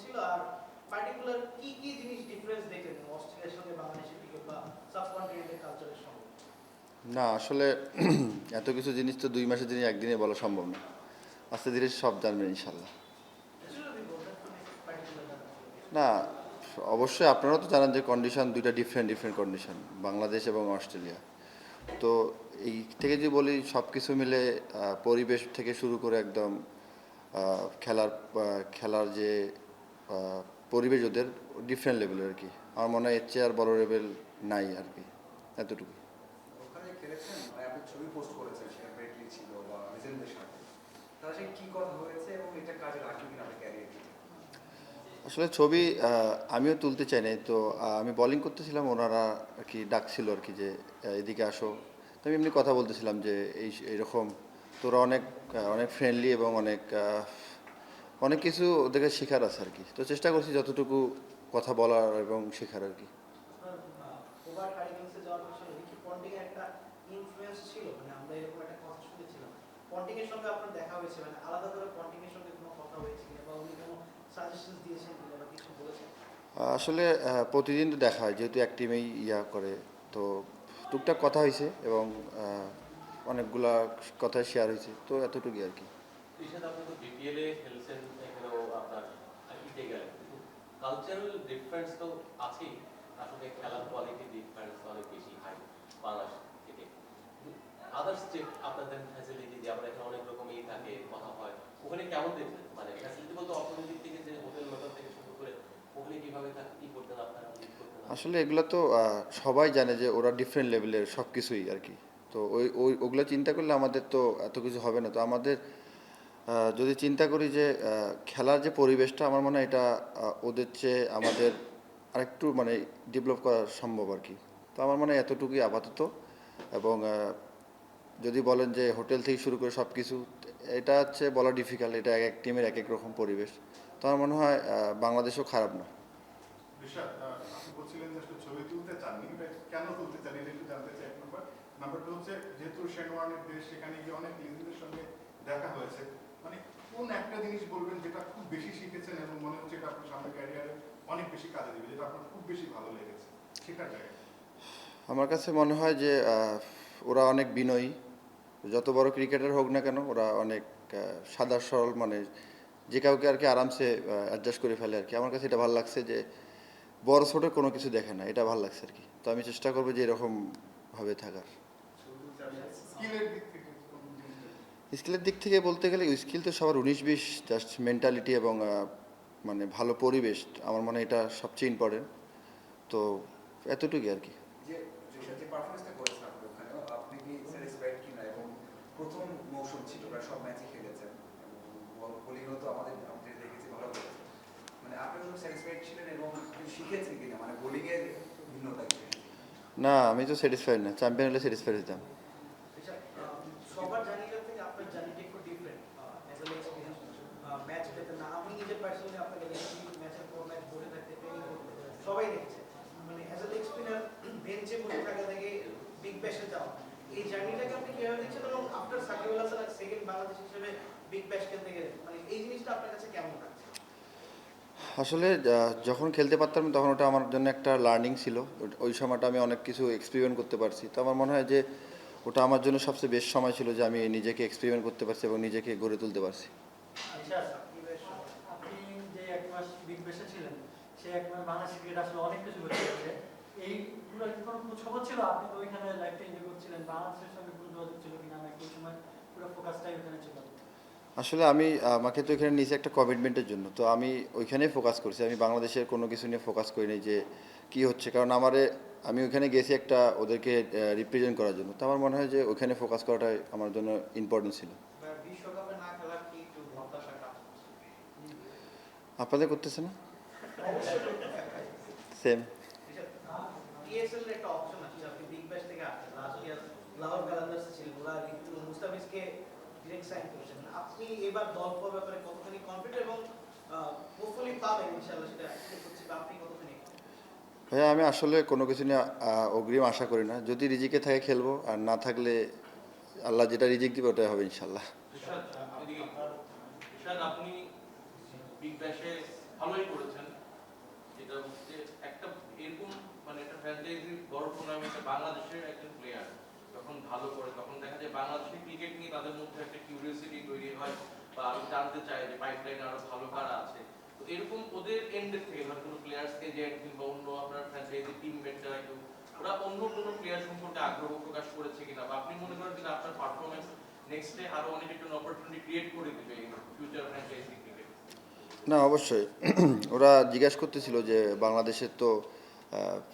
ছিল, আর পার্টিকুলার কি কি জিনিস ডিফারেন্স দেখলেন অস্ট্রেলিয়ার সঙ্গে বাংলাদেশের ক্রিকেট বা সাবকন্টিনেন্টাল কালচারের সঙ্গে? না আসলে এত কিছু জিনিস তো 2 মাসের জিনিস একদিনে বলা সম্ভব না। আস্তে ধীরে সব জানবেন ইনশাল্লাহ। কিছু যদি বলতেন মানে পার্টিকুলার। না, অবশ্যই আপনারাও তো জানেন যে কন্ডিশন দুইটা ডিফারেন্ট ডিফারেন্ট কন্ডিশন, বাংলাদেশ এবং অস্ট্রেলিয়া। তো এই থেকে যদি বলি সব কিছু মিলে পরিবেশ থেকে শুরু করে একদম খেলার যে পরিবেশ ওদের ডিফারেন্ট লেভেলের আর কি। আমার মনে হয় এর চেয়ে আর বড় লেভেল নাই আর কি, এতটুকু। ওখানে খেলেছেন, মানে আপনি ছবি পোস্ট করেছেন, সেটা ব্রেটলি ছিল বা লিজেন্ডদের সাথে, তার সাথে কি কথা হয়েছে এবং এটা কাজে লাগবে কিনা আপনার ক্যারিয়ারে? আসলে ছবি আমিও তুলতে চাই নাই তো। আমি বোলিং করতেছিলাম, ওনারা আর কি ডাকছিল আর কি যে এদিকে আসো। তো আমি এমনি কথা বলতেছিলাম যে এইরকম তোরা অনেক অনেক ফ্রেন্ডলি এবং অনেক অনেক কিছু ওদেরকে শেখার আছে আর কি। তো চেষ্টা করছি যতটুকু কথা বলার এবং শেখার আর কি। আপনার ওভার হারিকেন্সে যাওয়ার পেছনে রিকি পন্টিং এর একটা ইনফ্লুয়েন্স ছিল, মানে আমরা এরকম একটা কথা শুনেছিলাম। পন্টিং এর সঙ্গে আপনার দেখা হয়েছে, মানে আলাদা করে পন্টিং এর সঙ্গে কোনো কথা হয়েছে কিনা, বা উনি কোনো সাজেশন দিয়েছেন কিনা বা কিছু বলেছেন? আসলে প্রতিদিন তো দেখা হয়, যেহেতু এক টিমেই করে। তো টুকটাক কথা হয়েছে এবং অনেকগুলা কথা শেয়ার হয়েছে, তো এতটুকুই আর কি। ঋষাদ, আপনি তো বিপিএল এ খেলছেন, এখানেও আপনার আইপিতে গেলেন, কিন্তু কালচারাল ডিফারেন্স তো আছেই। আসলে খেলার কোয়ালিটি ডিফারেন্স অনেক বেশি হাই বাংলাদেশ থেকে। আদার স্টেট আপনাদের ফ্যাসিলিটি, যে আমরা এখানে অনেক রকমই থাকে, কথা হয়, ওখানে কেমন দেখলেন? মানে ফ্যাসিলিটি বলতে অর্থনৈতিক থেকে, যে হোটেল মেটল থেকে শুরু করে ওখানে কিভাবে কি করতেন আপনারা, লিড করতেন? আসলে এগুলো তো সবাই জানে যে ওরা ডিফারেন্ট লেভেলের সব কিছুই আর কি। তো ওগুলো চিন্তা করলে আমাদের তো এত কিছু হবে না। তো আমাদের যদি চিন্তা করি যে খেলার যে পরিবেশটা, আমার মনে হয় এটা ওদের চেয়ে আমাদের আরেকটু মানে ডেভেলপ করা সম্ভব আর কি। তো আমার মনে হয় এতটুকুই আপাতত। এবং যদি বলেন যে হোটেল থেকে শুরু করে সব কিছু, এটা হচ্ছে বলা ডিফিকাল্ট, এটা এক এক টিমের এক এক রকম পরিবেশ। তো আমার মনে হয় বাংলাদেশও খারাপ না। ঋষাদ, আপনি বলছিলেন যে আসলে ছবি তুলতে চাননি, এটা কেন তুলতে চান এটা একটু জানতে চাই। এক নম্বর। নাম্বার টু হচ্ছে, যেহেতু শেনওয়ার্নের দেশ, সেখানে গিয়ে অনেক লিজেন্ডের সঙ্গে দেখা হয়েছে, মানে কোন একটা জিনিস বলবেন যেটা খুব বেশি শিখেছেন এবং মনে হচ্ছে এটা আপনার সামনে ক্যারিয়ারে অনেক বেশি কাজে দেবে, যেটা আপনার খুব বেশি ভালো লেগেছে শেখার জায়গায়? আমার কাছে মনে হয় যে ওরা অনেক বিনয়ী। যত বড় ক্রিকেটার হোক না কেন, ওরা অনেক সাদা সরল, মানে যে কাউকে আর কি আরামসে অ্যাডজাস্ট করে ফেলে আর কি। আমার কাছে এটা ভালো লাগছে যে বড় ছোট কোনো কিছু দেখে না, এটা ভালো লাগছে আর কি। তো আমি চেষ্টা করবো যে এরকম ভাবে থাকার। স্কিলের দিক থেকে কোন জিনিসটা? স্কিলের দিক থেকে বলতে গেলে স্কিল তো সবার 19-20, জাস্ট মেন্টালিটি এবং মানে ভালো পরিবেশ, আমার মনে হয় এটা সবচেয়ে ইম্পর্টেন্ট। তো এতটুকুই আর কি। যে যে পারফরমেন্সটা করেছেন আপনি ওখানে, আপনি কি স্যাটিসফাইড কিনা? এবং প্রথম মৌসুম ছিল, প্রায় সব ম্যাচই খেলেছেন এবং বোলিংও তো আমাদের দেখেছি ভালো করেছেন, মানে আপনি স্যাটিসফাইড ছিলেন এবং আপনি শিখেছেন কিনা, মানে বোলিং এর ভিন্নতা কি? না, আমি তো স্যাটিসফাইড না, চ্যাম্পিয়ন হলে স্যাটিসফাইড হতাম। সবার জার্নিটা থেকে আপনার জার্নিটা একটু different. As a experience match পেতে না, আমি নিজে পার্সোনালি আপনাকে দেখেছি ম্যাচের পর ম্যাচ বসে থাকতে, ট্রেনিং করতে, সবাই দেখছে। মানে অ্যাজ এ এক্সপিরিয়েন্স বেঞ্চে বসে থাকা থেকে বিগ ব্যাশে যাওয়া, এই জার্নিটাকে আপনি কিভাবে দেখছেন? এবং আফটার সাকিব আল হাসান সেকেন্ড বাংলাদেশ হিসেবে বিগ ব্যাশ খেলতে গেলেন, মানে এই জিনিসটা আপনার কাছে কেমন লাগছে? আসলে যখন খেলতে পারতাম তখন ওটা আমার জন্য একটা লার্নিং ছিল। ওই সময়টা আমি অনেক কিছু এক্সপেরিমেন্ট করতে পারছি। তো আমার মনে হয় যে ওটা আমার জন্য সবচেয়ে বেস্ট সময় ছিল, যে আমি নিজেকে এক্সপেরিমেন্ট করতে পারছি এবং নিজেকে গড়ে তুলতে পারছি। আচ্ছা, আপনি যে 1 মাস বিগ ব্যাশে ছিলেন, সেই 1 মাস বাংলাদেশ ক্রিকেট আসলে অনেক কিছু ঘটে গেছে। এই পুরো কোনো খোঁজ খবর ছিল? আপনি তো ওইখানে লাইফটা এনজয় করছিলেন, বাংলাদেশের সঙ্গে কোনো যোগাযোগ ছিল কিনা, নাকি ওই সময় পুরো ফোকাসটাই ওখানে ছিল? আসলে আমাকে তো এখানে নিয়েছে একটা কমিটমেন্টের জন্য, তো আমি ওইখানেই ফোকাস করছি। আমি বাংলাদেশের কোনো কিছু নিয়ে ফোকাস করি নাই যে কি হচ্ছে, কারণ আমি ওইখানে গেছি একটা ওদেরকে রিপ্রেজেন্ট করার জন্য। তো আমার মনে হয় যে ওইখানে ফোকাস করাটাই আমার জন্য ইম্পর্টেন্ট ছিল। বিশ্বকাপে না খেলার কি একটু হতাশা কাজ করছে? আপনাদের করতেছে না? সেম। টিএসএল এর একটা অপশন আছে, আপনি বিগ ব্যাশ থেকে আসছেন, লাস্ট ইয়ার লাহোর কালান্দার্সে ছিলেন, ওরা ঋতু মুস্তাফিজকে ডিরেক্ট সাইন করেছেন। আপনি এবার দল পাওয়ার ব্যাপারে কতখানি কনফিডেন্ট, এবং হোপফুলি পাবেন ইনশাআল্লাহ, সেটা এক্সপেক্ট করছি, বা আপনি কতখানি? ভাইয়া, আমি আসলে কোনো কিছু নিয়ে অগ্রিম আশা করি না। যদি রিজিকে থাকে খেলবো, আর না থাকলে আল্লাহ যেটা রিজিক দিবে ওটাই হবে ইনশাল্লাহ। ঋষাদ, আপনি বিগ ব্যাশে ভালোই করেছেন। যেটা হচ্ছে একটা এরকম মানে একটা ফ্র্যাঞ্চাইজি বড় টুর্নামেন্টে বাংলাদেশের একজন প্লেয়ার যখন ভালো করে তখন দেখা যায় বাংলাদেশের ক্রিকেট নিয়ে তাদের মধ্যে একটা কিউরিওসিটি তৈরি হয় বা আমি জানতে চাই যে পাইপলাইনে আরো ভালো কারা আছে। তো এরকম ওদের এন্ডের থেকে ধর কোনো প্লেয়ার্স এজেন্ট কিংবা অন্য আপনার ফ্র্যাঞ্চাইজি টিমমেটরা কেউ ওরা অন্য কোনো প্লেয়ার সম্পর্কে আগ্রহ প্রকাশ করেছে কিনা বা আপনি মনে করেন যে আপনার পারফরমেন্স নেক্সটে আরো অনেক একটা অপরচুনিটি ক্রিয়েট করে দিবে ফিউচার ফ্র্যাঞ্চাইজি ক্রিকেট? না, অবশ্যই ওরা জিজ্ঞাসা করতেছিল যে বাংলাদেশের তো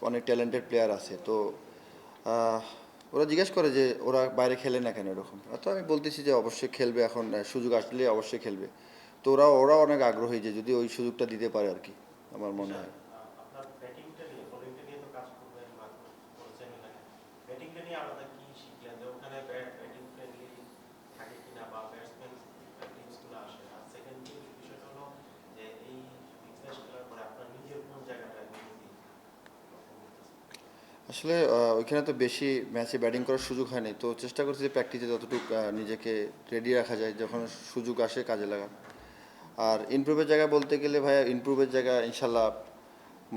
অনেক ট্যালেন্টেড প্লেয়ার আছে, তো আহ, ওরা জিজ্ঞেস করে যে ওরা বাইরে খেলে না কেন এরকম। তো আমি বলতেছি যে অবশ্যই খেলবে, এখন সুযোগ আসলে অবশ্যই খেলবে। তো ওরা অনেক আগ্রহী যে যদি ওই সুযোগটা দিতে পারে আর কি, আমার মনে হয়। আপনার ব্যাটিংটা নিয়ে বোলিংটা নিয়ে তো কাজ করবেন বা করেছেন এখানে, ব্যাটিংটা নিয়ে আলাদা কি শিখলেন যে ওখানে ব্যাটিং ফ্রেন্ডলি থাকে কিনা বা ব্যাটসম্যান টিমসগুলো আসে? আর সেকেন্ড বিষয়টা হলো যে এই বিজনেস খেলার পরে আপনার নিজের কোন জায়গাটা আসলে ওইখানে তো বেশি ম্যাচে ব্যাটিং করার সুযোগ হয়নি, তো চেষ্টা করছি যে প্র্যাকটিসে যতটুকু নিজেকে রেডি রাখা যায়, যখন সুযোগ আসে কাজে লাগা। আর ইমপ্রুভের জায়গা বলতে গেলে ভাইয়া, ইমপ্রুভের জায়গা ইনশাল্লাহ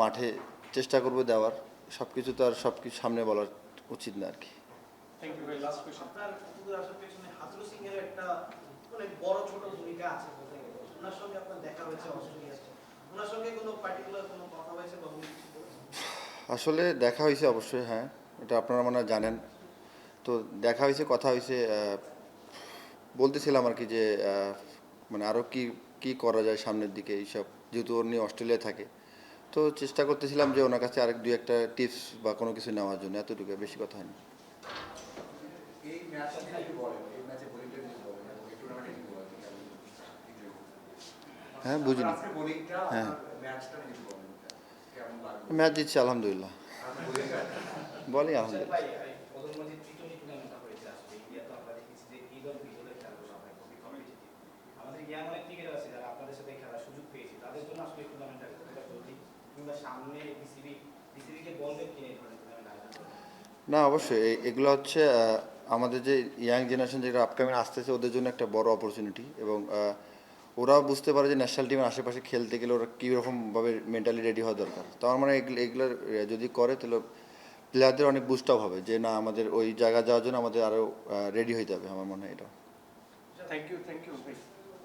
মাঠে চেষ্টা করবো দেওয়ার। সব কিছু তো আর সব কিছু সামনে বলার উচিত না আর কি। থ্যাংক ইউ ভাই। Last question. আপনার পুকুর আসার পেছনে হাজরু সিং এর একটা অনেক বড় ছোট ভূমিকা আছে বলতে গেলে। ওনার সঙ্গে আপনার দেখা হয়েছে অস্ট্রেলিয়াতে, ওনার সঙ্গে কোনো পার্টিকুলার কোনো কথা হয়েছে বা উনি কিছু বলেছেন? আসলে দেখা হয়েছে অবশ্যই, হ্যাঁ, এটা আপনারা মনে হয় জানেন। তো দেখা হয়েছে, কথা হয়েছে, বলতেছিলাম আর কি যে মানে আরও কি কি করা যায় সামনের দিকে এইসব, যেহেতু ওর নিয়ে অস্ট্রেলিয়ায় থাকে। তো চেষ্টা করতেছিলাম যে ওনার কাছে আরেক দুই একটা টিপস বা কোনো কিছু নেওয়ার জন্য, এতটুকু, বেশি কথা হয়নি। এই ম্যাচটা নিয়ে যদি বলেন, এই ম্যাচে বোলিংটা যদি বলেন এবং এই টুর্নামেন্টে যদি বলেন হ্যাঁ, বুঝিনি। আজকে বোলিংটা হ্যাঁ। ম্যাচটা যদি বলেন কেমন লাগবে? ম্যাচ জিতছি আলহামদুলিল্লাহ, আপনার বোলিংটা বলি আলহামদুলিল্লাহ। ভাই প্রধানমন্ত্রী টি-টোয়েন্টি টুর্নামেন্টটা হয়েছে আসলে ইন্ডিয়া, তো আমরা দেখেছি যে ঈদ অল ফিতরের খেলাগুলো হয় খুবই কম্পিটিটিভ। আমাদের ইয়াং অনেক ক্রিকেটার আছে যারা আপনাদের সাথে খেলার সুযোগ পেয়েছে, তাদের জন্য আসলে এই টুর্নামেন্টটা কতটা জরুরি, কিংবা সামনে বিসিবিকে বলবেন কিনা এই ধরনের টুর্নামেন্ট আয়োজন করেন? না, অবশ্যই এগুলো হচ্ছে আমাদের যে ইয়াং জেনারেশন যেটা আপকামিং আসতেছে ওদের জন্য একটা বড় অপরচুনিটি, এবং ওরাও বুঝতে পারে যে ন্যাশনাল টিমের আশেপাশে খেলতে গেলে ওরা কীরকমভাবে মেন্টালি রেডি হওয়া দরকার। তো আমার মানে এগুলোর যদি করে তাহলে প্লেয়ারদের অনেক বুস্ট আপ হবে যে না, আমাদের ওই জায়গা যাওয়ার জন্য আমাদের আরও রেডি হইতে হবে, আমার মনে হয় এটা। Thank you.